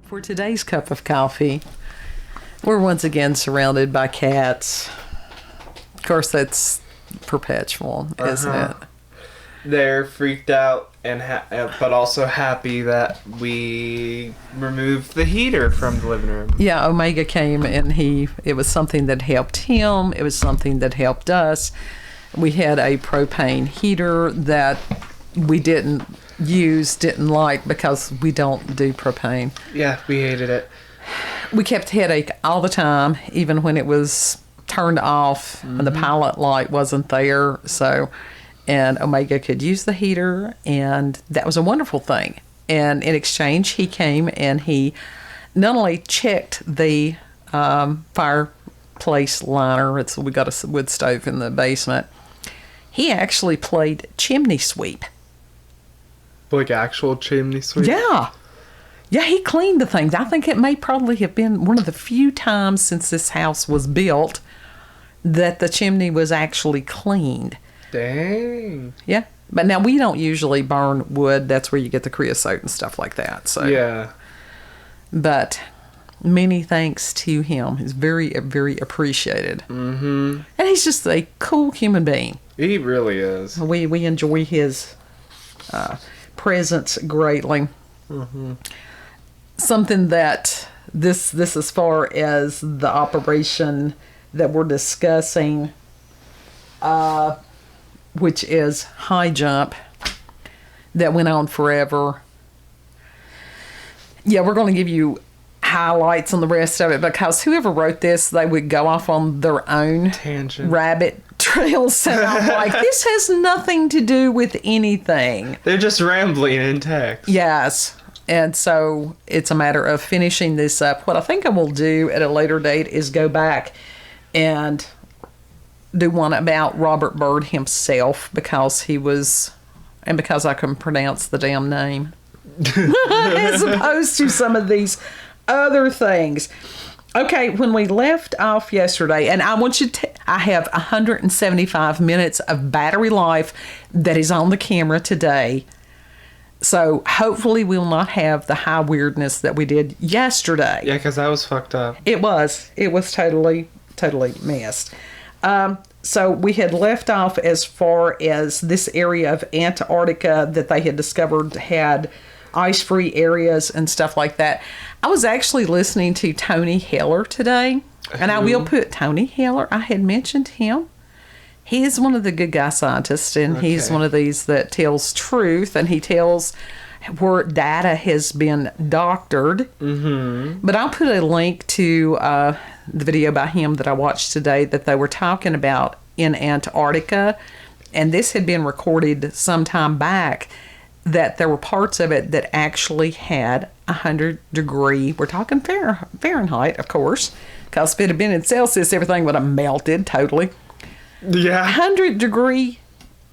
For today's cup of coffee, we're once again surrounded by cats. Of course, that's perpetual, isn't it? They're freaked out and but also happy that we removed the heater from the living room. Yeah, Omega came and it was something that helped him. It was something that helped us. We had a propane heater that we didn't like because we don't do propane. Yeah, we hated it. We kept headache all the time, even when it was turned off and the pilot light wasn't there. And Omega could use the heater, and that was a wonderful thing. And in exchange, he came and he not only checked the fireplace liner, we got a wood stove in the basement, he actually played chimney sweep. Like actual chimney sweep? Yeah. Yeah, he cleaned the things. I think it may probably have been one of the few times since this house was built that the chimney was actually cleaned. Dang. Yeah. But now we don't usually burn wood. That's where you get the creosote and stuff like that. So yeah. But many thanks to him. He's very, very appreciated. Mm-hmm. And he's just a cool human being. He really is. We enjoy his presence greatly. Mm-hmm. Something that this as far as the operation that we're discussing, which is Highjump, that went on forever. Yeah, we're going to give you highlights on the rest of it because whoever wrote this, they would go off on their own tangent rabbit trails. And I'm like, this has nothing to do with anything. They're just rambling in text. Yes. And so it's a matter of finishing this up. What I think I will do at a later date is go back and do one about Robert Byrd himself because I can pronounce the damn name as opposed to some of these other things. Okay, when we left off yesterday, and I want you to, I have 175 minutes of battery life that is on the camera today. So hopefully we'll not have the high weirdness that we did yesterday. Yeah, because that was fucked up. It was totally messed. So we had left off as far as this area of Antarctica that they had discovered had ice-free areas and stuff like that. I was actually listening to Tony Heller today, and I will put Tony Heller. I had mentioned him. He is one of the good guy scientists, and he's one of these that tells truth, and he tells where data has been doctored. Mm-hmm. But I'll put a link to the video by him that I watched today that they were talking about in Antarctica, and this had been recorded some time back, that there were parts of it that actually had 100-degree, we're talking Fahrenheit, of course, because if it had been in Celsius, everything would have melted totally. Yeah. 100-degree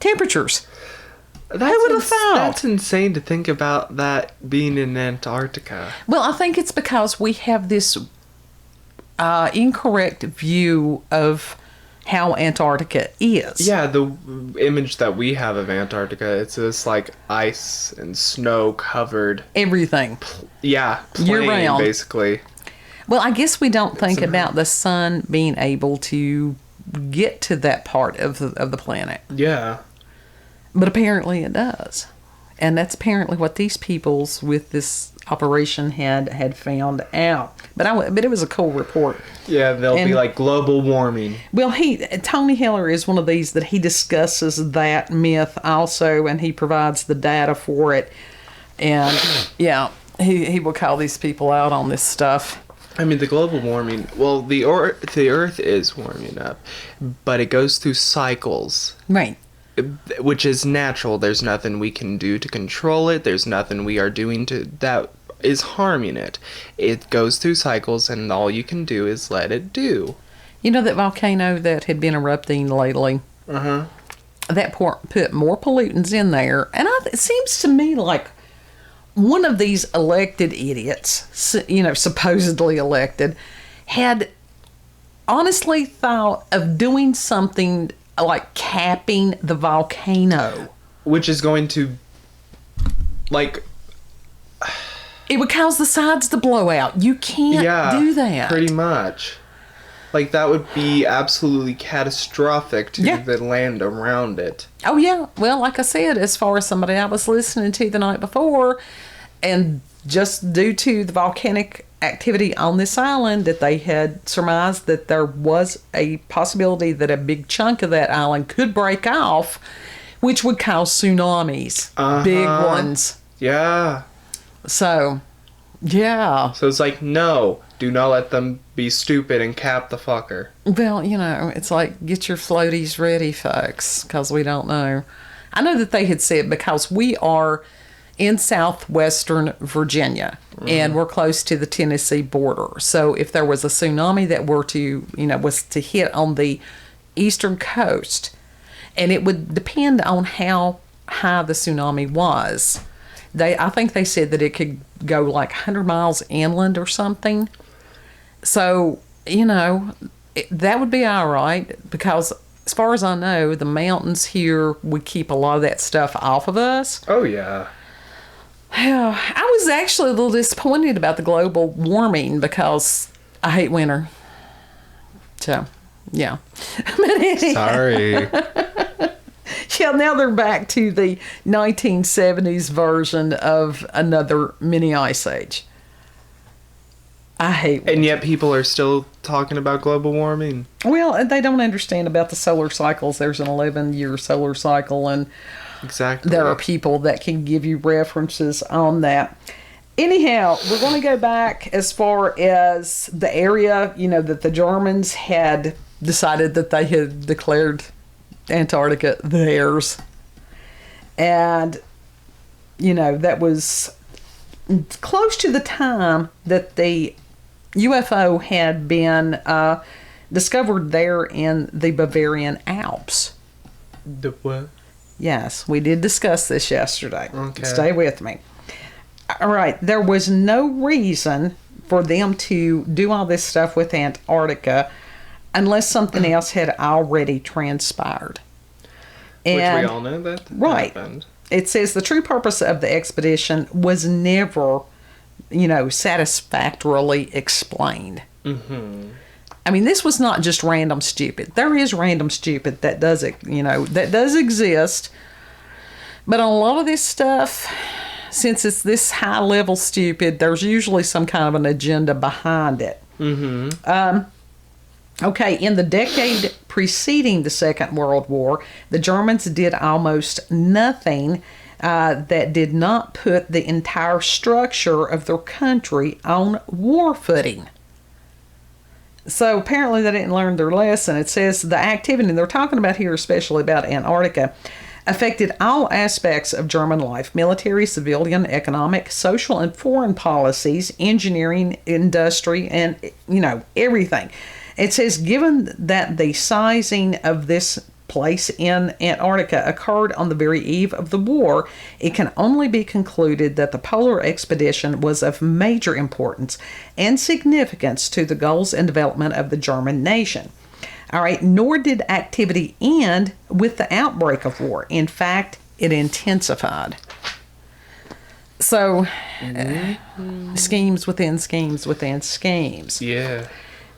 temperatures. Who would have thought? That's insane to think about that being in Antarctica. Well, I think it's because we have this incorrect view of how Antarctica is. Yeah, the image that we have of Antarctica, it's this like ice and snow covered everything. Plain, year-round, basically. Well, I guess we don't think about the sun being able to get to that part of the planet. Yeah. But apparently it does. And that's apparently what these peoples with this operation had found out. But it was a cool report. Yeah, they'll be like global warming. Well, Tony Heller is one of these that he discusses that myth also, and he provides the data for it. And yeah, he will call these people out on this stuff. I mean, the global warming, well, the Earth is warming up, but it goes through cycles. Right. Which is natural. There's nothing we can do to control it. There's nothing we are doing that is harming it. It goes through cycles, and all you can do is let it do. You know that volcano that had been erupting lately? Uh-huh. That put more pollutants in there. And it seems to me like one of these elected idiots, supposedly elected, had honestly thought of doing something like capping the volcano. Which is going to, like, It would cause the sides to blow out. You can't do that. Pretty much. Like, that would be absolutely catastrophic to the land around it. Oh, yeah. Well, like I said, as far as somebody I was listening to the night before, and just due to the volcanic activity on this island, that they had surmised that there was a possibility that a big chunk of that island could break off, which would cause tsunamis. Big ones. Yeah. So, yeah. So it's like, no, do not let them be stupid and cap the fucker. Well, you know, it's like, get your floaties ready, folks, because we don't know. I know that they had said, because we are in southwestern Virginia, and we're close to the Tennessee border. So if there was a tsunami that were to, was to hit on the eastern coast, and it would depend on how high the tsunami was. I think they said that it could go like 100 miles inland or something. So, that would be all right, because as far as I know, the mountains here would keep a lot of that stuff off of us. Oh, yeah. I was actually a little disappointed about the global warming because I hate winter. So, yeah. Sorry. Yeah, now they're back to the 1970s version of another mini ice age. I hate winter. And yet people are still talking about global warming. Well, they don't understand about the solar cycles. There's an 11-year solar cycle, and exactly. There are people that can give you references on that. Anyhow, we're going to go back as far as the area, that the Germans had decided that they had declared Antarctica theirs. And, that was close to the time that the UFO had been discovered there in the Bavarian Alps. The what? Yes, we did discuss this yesterday. Okay. Stay with me. All right. There was no reason for them to do all this stuff with Antarctica unless something else had already transpired. Which we all know that happened. It says the true purpose of the expedition was never, satisfactorily explained. Mm-hmm. I mean, this was not just random stupid. There is random stupid that does that does exist. But on a lot of this stuff, since it's this high level stupid, there's usually some kind of an agenda behind it. Mm-hmm. Okay, in the decade preceding the Second World War, the Germans did almost nothing that did not put the entire structure of their country on war footing. So apparently they didn't learn their lesson. It says the activity, and they're talking about here especially about Antarctica, affected all aspects of German life: military, civilian, economic, social, and foreign policies, engineering, industry, and, everything. It says, given that the sizing of this place in Antarctica occurred on the very eve of the war, it can only be concluded that the polar expedition was of major importance and significance to the goals and development of the German nation. All right, nor did activity end with the outbreak of war. In fact, it intensified. So, schemes within schemes within schemes. Yeah.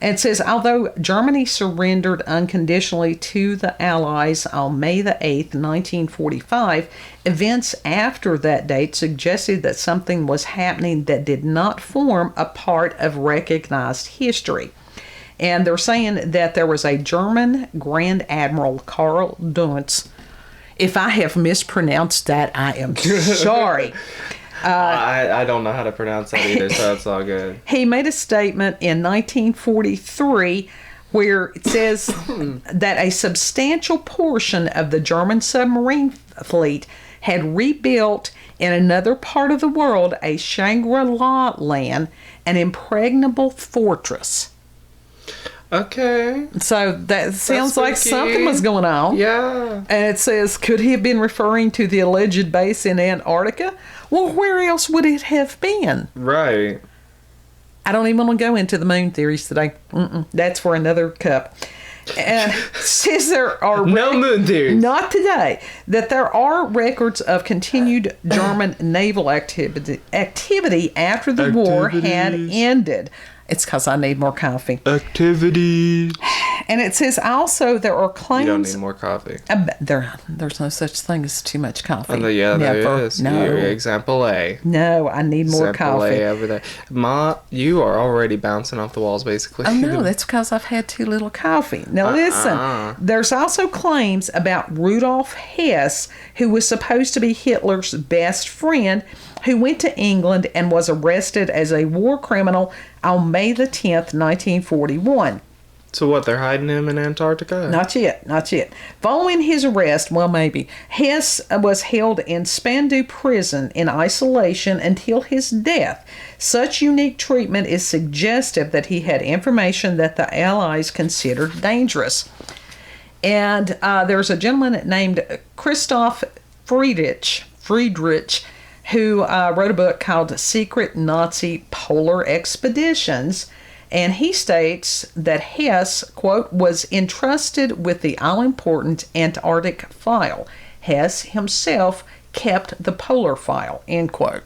And it says, although Germany surrendered unconditionally to the Allies on May the 8th, 1945, events after that date suggested that something was happening that did not form a part of recognized history. And they're saying that there was a German Grand Admiral, Karl Duntz. If I have mispronounced that, I am sorry. I don't know how to pronounce that either, so it's all good. He made a statement in 1943 where it says that a substantial portion of the German submarine fleet had rebuilt in another part of the world a Shangri-La land, an impregnable fortress. Okay. So that sounds like something was going on. Yeah. And it says, could he have been referring to the alleged base in Antarctica? Well, where else would it have been? Right. I don't even want to go into the moon theories today. That's for another cup. And says there are No moon theories. not today, that there are records of continued German naval activity after the war had ended. It's because I need more coffee. Activities. And it says also there are claims. You don't need more coffee. There's no such thing as too much coffee. Yeah, Never. there is. No. You're example A. No, I need more Example coffee. A over there. Ma, you are already bouncing off the walls, basically. Oh, no, that's because I've had too little coffee. Now, listen, there's also claims about Rudolf Hess, who was supposed to be Hitler's best friend, who went to England and was arrested as a war criminal on May the 10th, 1941. So what, they're hiding him in Antarctica? Not yet. Following his arrest, well, maybe, Hess was held in Spandau prison in isolation until his death. Such unique treatment is suggestive that he had information that the Allies considered dangerous. And there's a gentleman named Christoph Friedrich, who wrote a book called Secret Nazi Polar Expeditions. And he states that Hess, quote, was entrusted with the all-important Antarctic file. Hess himself kept the polar file, end quote.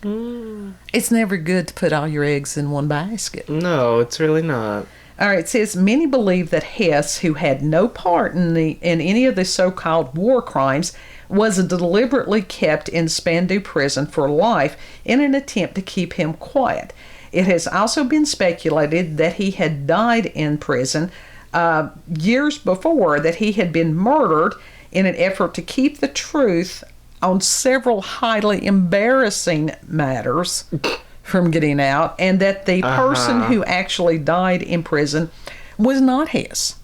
It's never good to put all your eggs in one basket. No, it's really not. All right, it says many believe that Hess, who had no part in any of the so-called war crimes, was deliberately kept in Spandau prison for life in an attempt to keep him quiet. It has also been speculated that he had died in prison years before, that he had been murdered in an effort to keep the truth on several highly embarrassing matters from getting out, and that the person who actually died in prison was not his.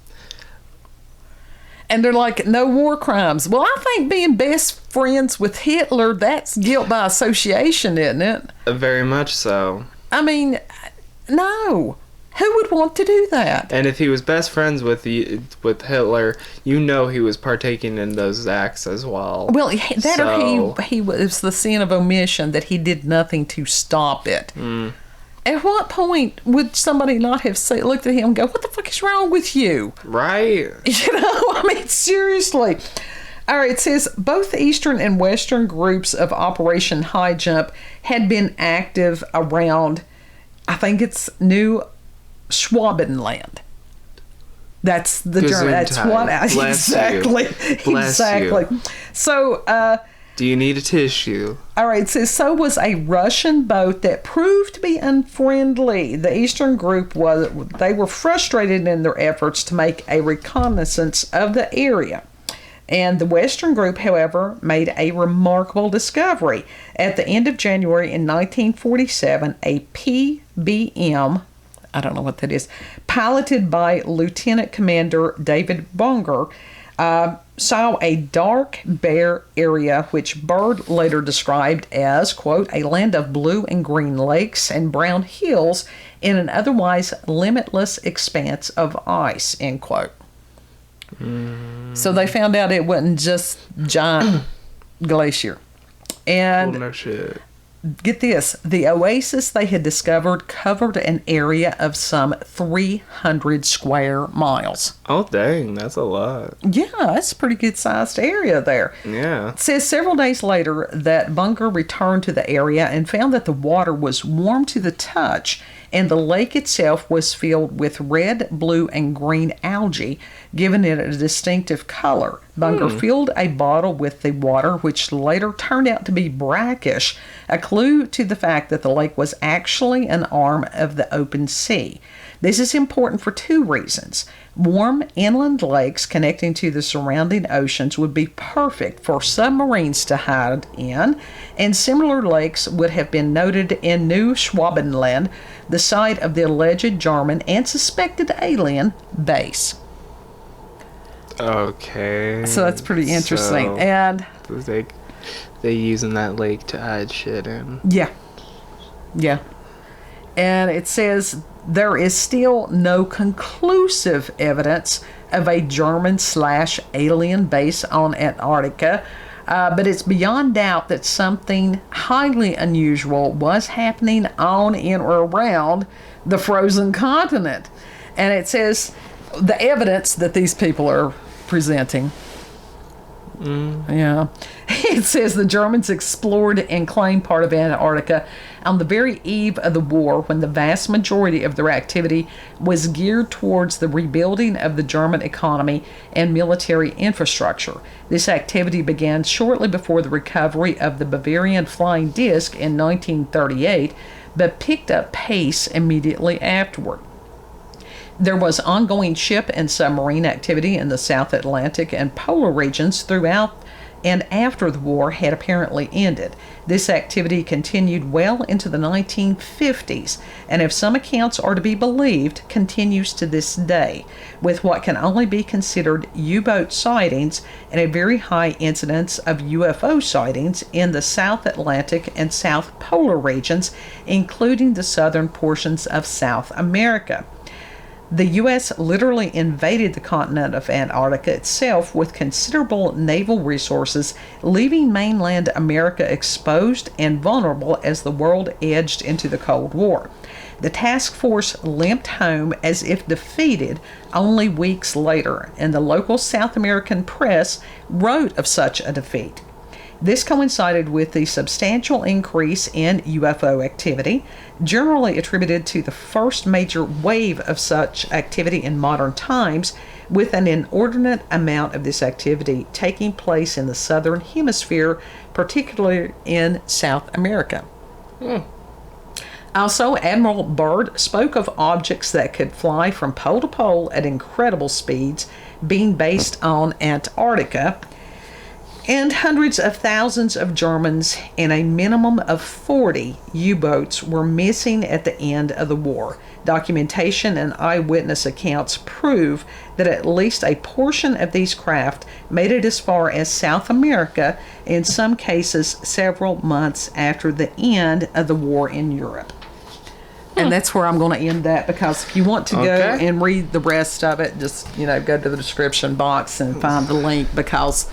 And they're like, no war crimes. Well, I think being best friends with Hitler, that's guilt by association, isn't it? Very much so. I mean, no. Who would want to do that? And if he was best friends with Hitler, you know he was partaking in those acts as well. Well, or he was the sin of omission, that he did nothing to stop it. At what point would somebody not have looked at him and go, what the fuck is wrong with you? Right. You know, I mean, seriously. All right, it says both Eastern and Western groups of Operation Highjump had been active around, I think it's New Schwabenland. That's the German. That's what exactly. Bless exactly. You. So, do you need a tissue? All right, it says so was a Russian boat that proved to be unfriendly. The Eastern group they were frustrated in their efforts to make a reconnaissance of the area. And the Western group, however, made a remarkable discovery. At the end of January in 1947, a PBM, I don't know what that is, piloted by Lieutenant Commander David Bunger, saw a dark, bare area which Byrd later described as, quote, a land of blue and green lakes and brown hills in an otherwise limitless expanse of ice, end quote. So they found out it wasn't just giant glacier. And no shit. Get this, the oasis they had discovered covered an area of some 300 square miles. Oh, dang, that's a lot. Yeah, that's a pretty good sized area there. Yeah. It says several days later that Bunger returned to the area and found that the water was warm to the touch, and the lake itself was filled with red, blue, and green algae, giving it a distinctive color. Bunger filled a bottle with the water, which later turned out to be brackish, a clue to the fact that the lake was actually an arm of the open sea. This is important for two reasons. Warm inland lakes connecting to the surrounding oceans would be perfect for submarines to hide in, and similar lakes would have been noted in New Schwabenland, the site of the alleged German and suspected alien base. Okay. So that's pretty interesting. So and they using that lake to hide shit in. Yeah. And it says there is still no conclusive evidence of a German/alien base on Antarctica, but it's beyond doubt that something highly unusual was happening on, in, or around the frozen continent. And it says the evidence that these people are presenting. Yeah. It says the Germans explored and claimed part of Antarctica on the very eve of the war, when the vast majority of their activity was geared towards the rebuilding of the German economy and military infrastructure. This activity began shortly before the recovery of the Bavarian Flying Disc in 1938, but picked up pace immediately afterward. There was ongoing ship and submarine activity in the South Atlantic and polar regions throughout and after the war had apparently ended. This activity continued well into the 1950s, and if some accounts are to be believed, continues to this day, with what can only be considered U-boat sightings and a very high incidence of UFO sightings in the South Atlantic and South Polar regions, including the southern portions of South America. The U.S. literally invaded the continent of Antarctica itself with considerable naval resources, leaving mainland America exposed and vulnerable as the world edged into the Cold War. The task force limped home as if defeated only weeks later, and the local South American press wrote of such a defeat. This coincided with the substantial increase in UFO activity, generally attributed to the first major wave of such activity in modern times, with an inordinate amount of this activity taking place in the southern hemisphere, particularly in South America. Also, Admiral Byrd spoke of objects that could fly from pole to pole at incredible speeds being based on Antarctica, and hundreds of thousands of Germans and a minimum of 40 U-boats were missing at the end of the war. Documentation and eyewitness accounts prove that at least a portion of these craft made it as far as South America, in some cases several months after the end of the war in Europe. And that's where I'm going to end that, because if you want to go and read the rest of it, just, go to the description box and find the link, because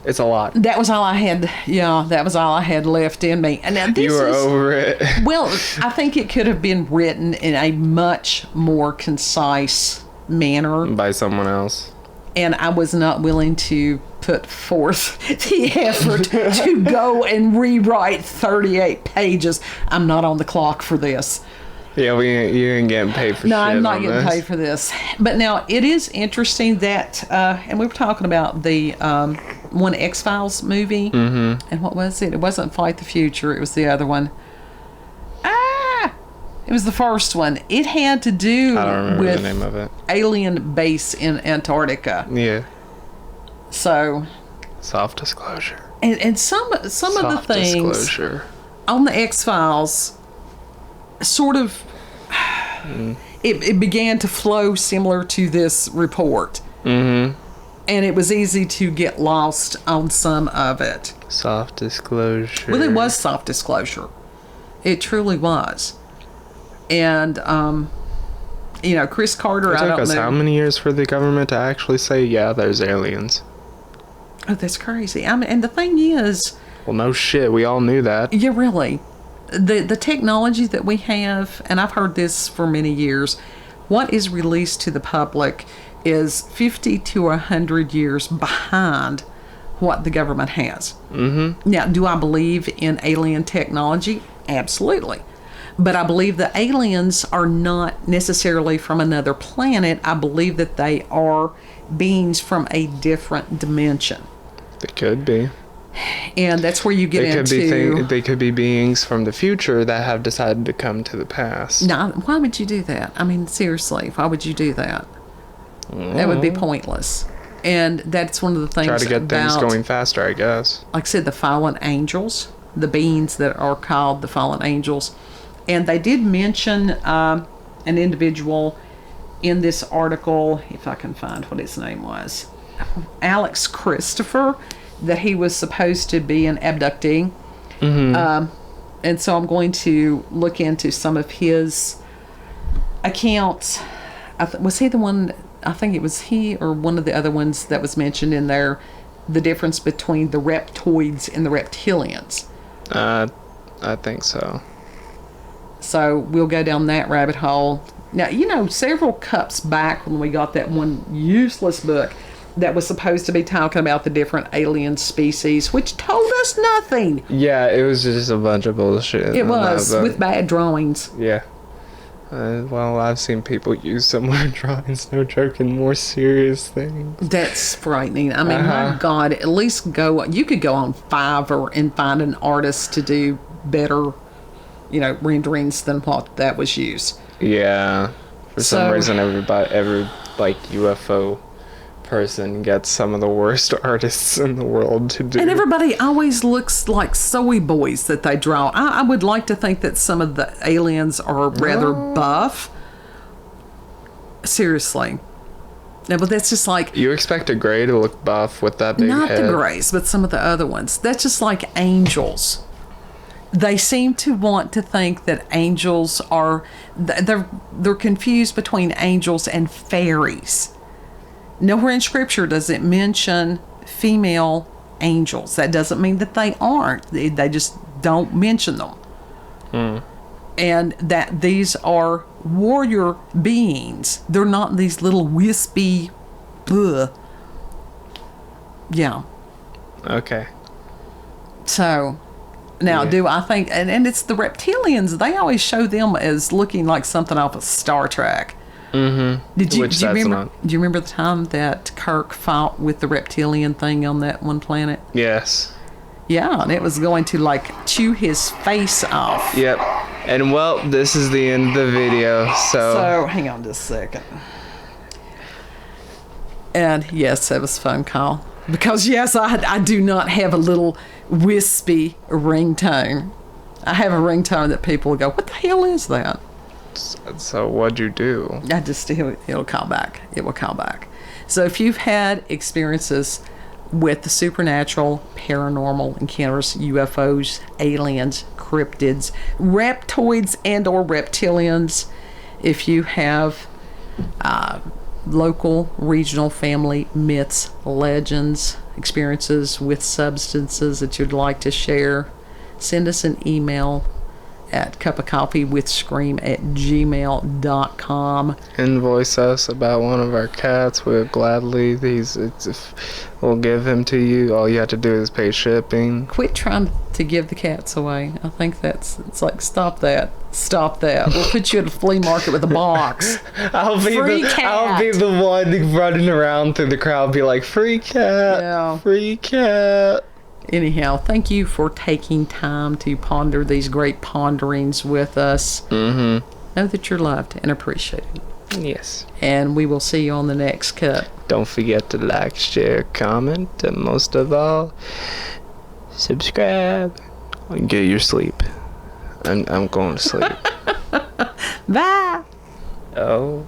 it's a lot. that was all I had. Yeah, that was all I had left in me. And now this You were over it. Well, I think it could have been written in a much more concise manner By someone else. and I was not willing to put forth the effort to go and rewrite 38 pages. I'm not on the clock for this. Yeah, you ain't getting paid for shit. No, I'm not on getting this. paid for this. But now, it is interesting that, and we were talking about the one X-Files movie. Mm-hmm. And what was it? It wasn't Fight the Future. It was the other one. It was the first one. It had to do I don't remember with the name of it. alien base in Antarctica. Yeah. So, Soft disclosure. and some of the things Disclosure. on the X-Files sort of it began to flow similar to this report. Mm-hmm. And it was easy to get lost on some of it. Soft disclosure. Well, it was soft disclosure. It truly was. And, Chris Carter, It I took don't us know. how many years for the government to actually say, yeah, there's aliens? Oh, that's crazy. I mean, and the thing is, Well, no shit. We all knew that. yeah, really, the technology that we have, and I've heard this for many years, what is released to the public is 50 to 100 years behind what the government has. Mm-hmm. Now, do I believe in alien technology? Absolutely. But I believe the aliens are not necessarily from another planet. I believe that they are beings from a different dimension. They could be. And that's where you get They could be beings from the future that have decided to come to the past. Now, why would you do that? I mean, seriously, why would you do that? That would be pointless. And that's one of the things Try to get about, things going faster, I guess. like I said, the fallen angels, the beings that are called the fallen angels. And they did mention an individual in this article, if I can find what his name was, Alex Christopher, that he was supposed to be an abductee. Mm-hmm. And so I'm going to look into some of his accounts. Was he the one? I think it was he or one of the other ones that was mentioned in there, the difference between the reptoids and the reptilians. I think so. So we'll go down that rabbit hole, Now, several cups back when we got that one useless book that was supposed to be talking about the different alien species, which told us nothing. Yeah, it was just a bunch of bullshit. It was, with bad drawings. Yeah. Well, I've seen people use similar drawings, no joking, more serious things. That's frightening. I mean, my God, at least you could go on Fiverr and find an artist to do better, renderings than what that was used. Yeah. For some reason, every UFO person gets some of the worst artists in the world to do. And everybody always looks like soy boys that they draw. I would like to think that some of the aliens are rather buff. Seriously. No, but that's just like... You expect a gray to look buff with that big head? Not the grays, but some of the other ones. That's just like angels. They seem to want to think that angels are... They're confused between angels and fairies. Nowhere in Scripture does it mention female angels. That doesn't mean that they aren't. They just don't mention them. And that these are warrior beings. They're not these little wispy... Bleh. Yeah. Okay. So... Now, do I think... And it's the reptilians. They always show them as looking like something off of Star Trek. Mm-hmm. Do you remember the time that Kirk fought with the reptilian thing on that one planet? Yes. Yeah, and it was going to chew his face off. Yep. And this is the end of the video. So hang on just a second. And yes, that was a phone call. Because yes, I do not have a little wispy ringtone. I have a ringtone that people will go, "What the hell is that?" So what'd you do? It'll call back. It will call back. So if you've had experiences with the supernatural, paranormal encounters, UFOs, aliens, cryptids, reptoids, and or reptilians, if you have local, regional, family myths, legends, experiences with substances that you'd like to share, send us an email at cupofcoffeewithscream@gmail.com. Invoice us about one of our cats. We'll gladly we'll give him to you. All you have to do is pay shipping. Quit trying to give the cats away. I think it's like, stop that. We'll put you at a flea market with a box. I'll be the one running around through the crowd, be like, free cat, free cat. Anyhow, thank you for taking time to ponder these great ponderings with us. Mm-hmm. Know that you're loved and appreciated. Yes. And we will see you on the next cut. Don't forget to like, share, comment, and most of all, subscribe. Get your sleep. I'm going to sleep. Bye. Oh.